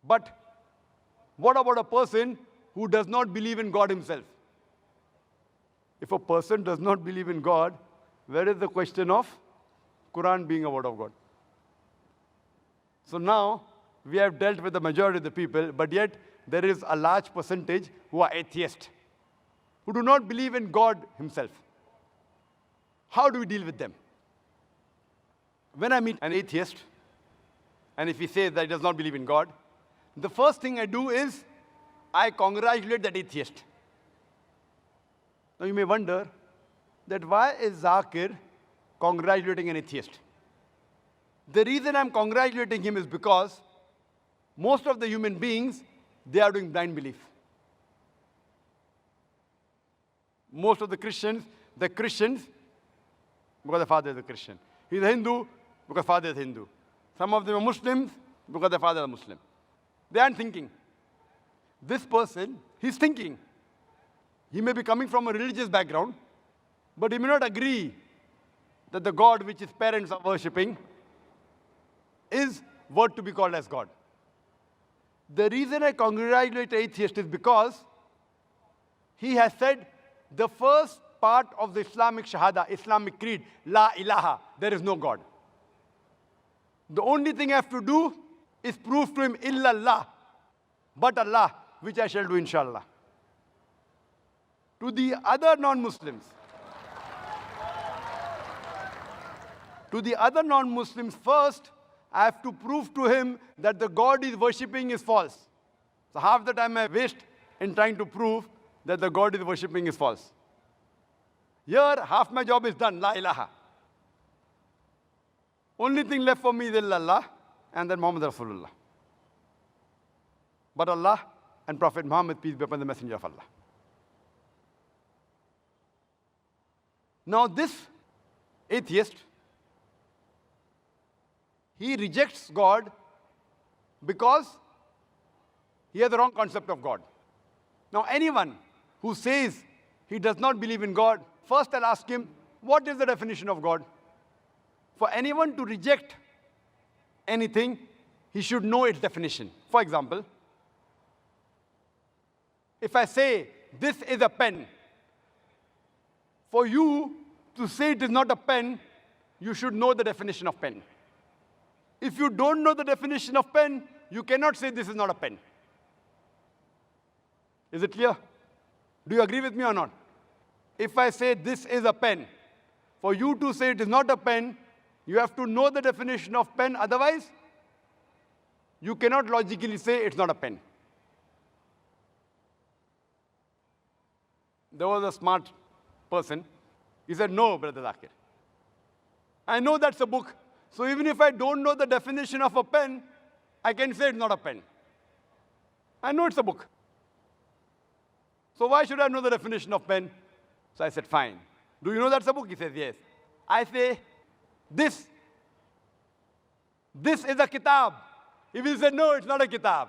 But what about a person who does not believe in God himself? If a person does not believe in God, where is the question of Quran being a word of God? So now, we have dealt with the majority of the people, but yet there is a large percentage who are atheists, who do not believe in God himself. How do we deal with them? When I meet an atheist, and if he says that he does not believe in God, the first thing I do is I congratulate that atheist. Now you may wonder that why is Zakir congratulating an atheist? The reason I'm congratulating him is because most of the human beings, they are doing blind belief. Most of the Christians, because the father is a Christian. He's a Hindu because father is Hindu. Some of them are Muslims because their father is Muslim. They aren't thinking. This person, he's thinking. He may be coming from a religious background, but he may not agree that the God which his parents are worshipping is worth to be called as God. The reason I congratulate the atheist is because he has said the first part of the Islamic Shahada, Islamic creed, La ilaha, there is no God. The only thing I have to do is prove to him illallah, but Allah, which I shall do inshallah. To the other non-Muslims, first, I have to prove to him that the God he is worshipping is false. So half the time I waste in trying to prove that the God he is worshipping is false. Here, half my job is done, La ilaha. Only thing left for me is illallah and then Muhammad Rasulullah. But Allah and Prophet Muhammad, peace be upon the Messenger of Allah. Now this atheist, he rejects God because he has the wrong concept of God. Now anyone who says he does not believe in God, first I'll ask him, what is the definition of God? For anyone to reject anything, he should know its definition. For example, if I say, this is a pen, for you to say it is not a pen, you should know the definition of pen. If you don't know the definition of pen, you cannot say this is not a pen. Is it clear? Do you agree with me or not? If I say this is a pen, for you to say it is not a pen, you have to know the definition of pen, otherwise, you cannot logically say it's not a pen. There was a smart person. He said, no, Brother Zakir. I know that's a book. So even if I don't know the definition of a pen, I can say it's not a pen. I know it's a book. So why should I know the definition of pen? So I said, fine. Do you know that's a book? He says, yes. I say, this is a kitab. He will say, no, it's not a kitab.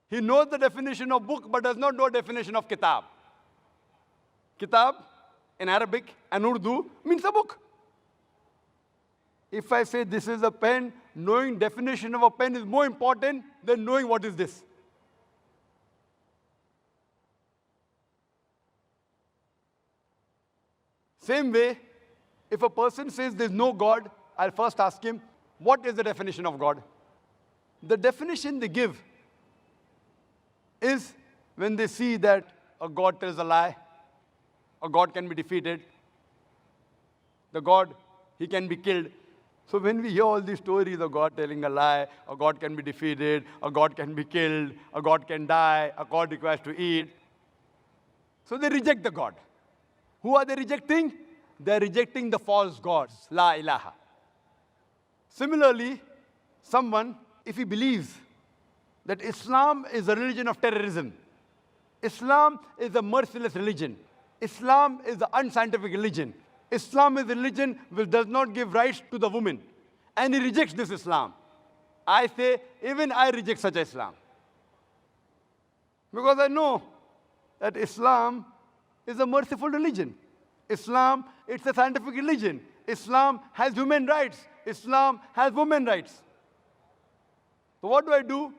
He knows the definition of book, but does not know the definition of kitab. Kitab, in Arabic and Urdu, means a book. If I say this is a pen, knowing definition of a pen is more important than knowing what is this. Same way, if a person says there's no God, I'll first ask him, what is the definition of God? The definition they give is when they see that a God tells a lie, a God can be defeated, the God, he can be killed. So when we hear all these stories of God telling a lie, a God can be defeated, a God can be killed, a God can die, a God requires to eat, so they reject the God. Who are they rejecting? They're rejecting the false gods, La ilaha. Similarly, someone, if he believes that Islam is a religion of terrorism, Islam is a merciless religion, Islam is an unscientific religion, Islam is a religion which does not give rights to the woman, and he rejects this Islam. I say, even I reject such Islam. Because I know that Islam is a merciful religion. Islam, it's a scientific religion. Islam has human rights. Islam has women rights. So what do?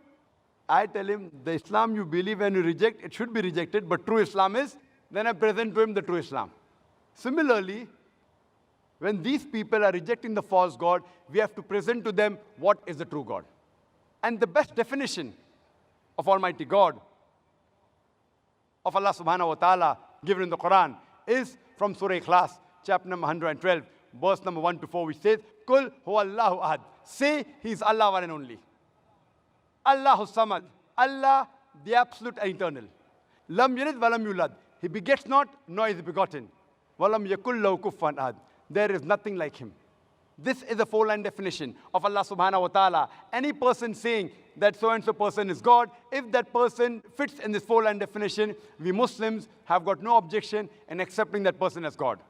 I tell him, the Islam you believe and you reject, it should be rejected, but true Islam is, then I present to him the true Islam. Similarly, when these people are rejecting the false God, we have to present to them what is the true God. And the best definition of Almighty God, of Allah subhanahu wa ta'ala, given in the Quran, is from Surah Ikhlas, chapter number 112, verse number 1 to 4, which says, Kul huwa Allahu ahad. Say, He is Allah one and only. Allahu samad. Allah, the absolute and eternal. Lam yalid walam yulad. He begets not, nor is he begotten. Walam yakul lahu kufuwan ahad. There is nothing like Him. This is a four-line definition of Allah subhanahu wa ta'ala. Any person saying that so-and-so person is God, if that person fits in this four-line definition, we Muslims have got no objection in accepting that person as God.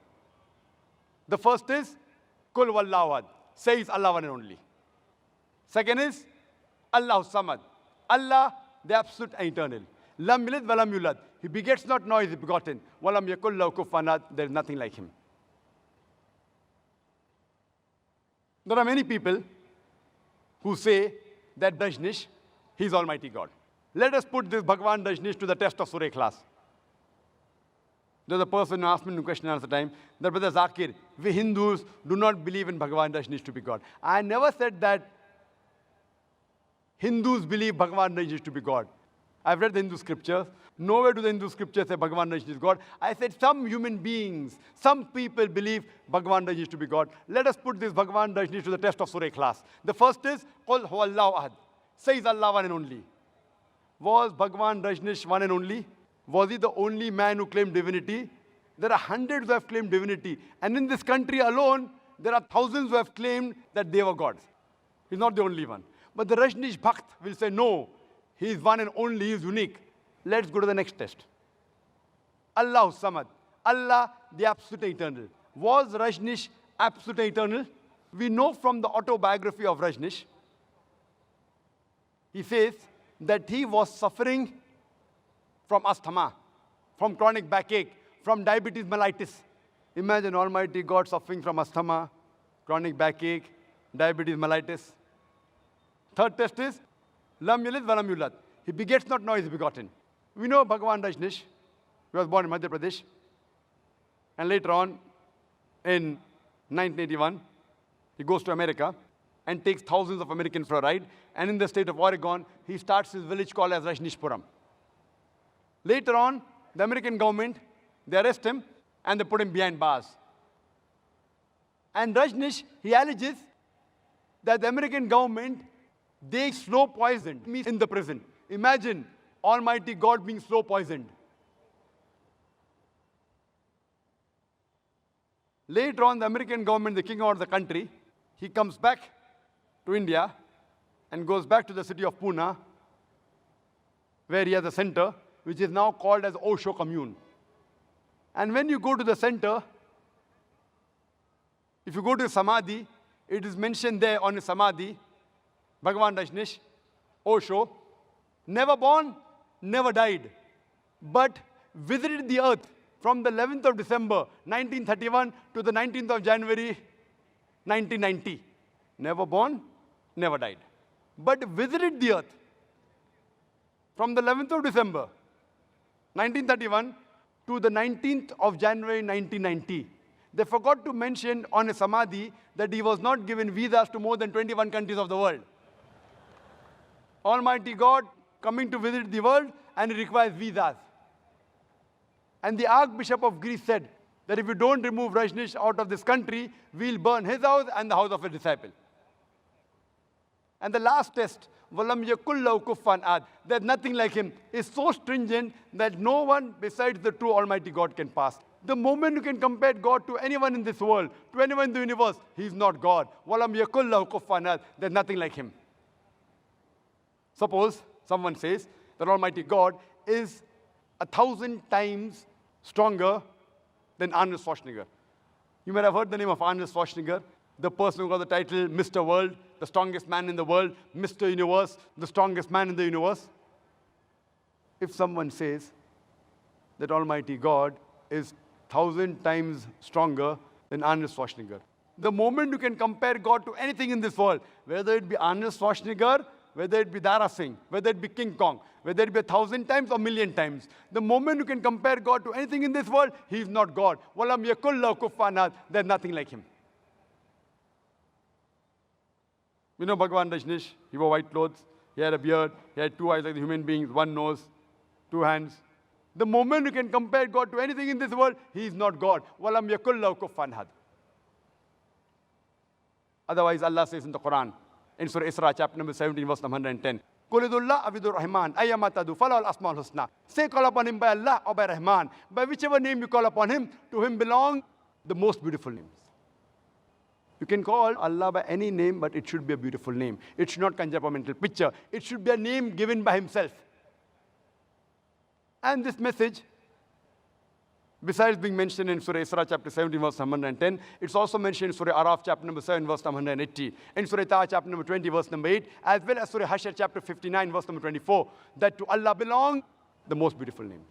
The first is, Kul wallahu ahad. Say is Allah one and only. Second is, Allahu samad. Allah, the absolute and eternal. Lam yalid walam yulad. He begets not, nor is he begotten. Walam yakul lahu kufuwan ahad. There is nothing like Him. There are many people who say that Dajnish, he is Almighty God. Let us put this Bhagwan Dajnish to the test of Surah Ikhlas. There's a person who asked me a question at the time, that Brother Zakir, we Hindus do not believe in Bhagwan Dajnish to be God. I never said that Hindus believe Bhagwan Dajnish to be God. I've read the Hindu scriptures. Nowhere do the Hindu scriptures say Bhagwan Dajnish is God. I said some human beings, some people believe Bhagwan Dajnish to be God. Let us put this Bhagwan Dajnish to the test of Surah Ikhlas. The first is, Qul huwa Allahu ahad. Says Allah one and only. Was Bhagwan Dajnish one and only? Was he the only man who claimed divinity? There are hundreds who have claimed divinity. And in this country alone, there are thousands who have claimed that they were gods. He's not the only one. But the Rajnish Bhakt will say, no, he is one and only, he is unique. Let's go to the next test. Allahu Samad. Allah, the absolute eternal. Was Rajnish absolute eternal? We know from the autobiography of Rajnish, he says that he was suffering from asthma, from chronic backache, from diabetes mellitus. Imagine Almighty God suffering from asthma, chronic backache, diabetes mellitus. Third test is, Lam yalid walam yulad. He begets not, nor is he begotten. We know Bhagwan Rajnish. He was born in Madhya Pradesh. And later on, in 1981, he goes to America and takes thousands of Americans for a ride. And in the state of Oregon, he starts his village called as Rajnishpuram. Later on, the American government, they arrest him and they put him behind bars. And Rajnish, he alleges that the American government, they slow poisoned me in the prison. Imagine Almighty God being slow poisoned. Later on, the American government, they kick him out of the country. He comes back to India and goes back to the city of Pune, where he has a center, which is now called as Osho Commune. And when you go to the center, if you go to Samadhi, it is mentioned there on his Samadhi, Bhagwan Rajnish, Osho, never born, never died, but visited the earth from the 11th of December, 1931 to the 19th of January, 1990. Never born, never died, but visited the earth from the 11th of December, 1931 to the 19th of January, 1990. They forgot to mention on his Samadhi that he was not given visas to more than 21 countries of the world. Almighty God coming to visit the world, and he requires visas. And the Archbishop of Greece said that if you don't remove Rajnish out of this country, we'll burn his house and the house of a disciple. And the last test, Walam yakul lahu kufuwan ahad, there's nothing like him, is so stringent that no one besides the true Almighty God can pass. The moment you can compare God to anyone in this world, to anyone in the universe, he's not God. Walam yakul lahu kufuwan ahad, there's nothing like him. Suppose someone says that Almighty God is 1,000 times stronger than Arnold Schwarzenegger. You might have heard the name of Arnold Schwarzenegger, the person who got the title Mr. World, the strongest man in the world, Mr. Universe, the strongest man in the universe. If someone says that Almighty God is 1,000 times stronger than Arnold Schwarzenegger, the moment you can compare God to anything in this world, whether it be Arnold Schwarzenegger whether it be Dara Singh, whether it be King Kong, whether it be 1,000 times or 1,000,000 times. The moment you can compare God to anything in this world, He is not God. Walam yakul lahu kufuwan ahad. There's nothing like Him. You know Bhagwan Rajneesh, he wore white clothes, he had a beard, he had 2 eyes like the human beings, 1 nose, 2 hands. The moment you can compare God to anything in this world, He is not God. Walam yakul lahu kufuwan ahad. Otherwise, Allah says in the Quran, in Surah Isra, chapter number 17, verse number 110, Qulidullah abidur Rahman, ayyamatadu, falal asmaul husna. Say, call upon Him by Allah or by Rahman. By whichever name you call upon Him, to Him belong the most beautiful names. You can call Allah by any name, but it should be a beautiful name. It should not conjure up a mental picture. It should be a name given by Himself. And this message, besides being mentioned in Surah Isra, chapter 17, verse 110, it's also mentioned in Surah Araf, chapter number 7, verse number 180, in Surah Taha, chapter number 20, verse number 8, as well as Surah Hashr, chapter 59, verse number 24, that to Allah belong the most beautiful names.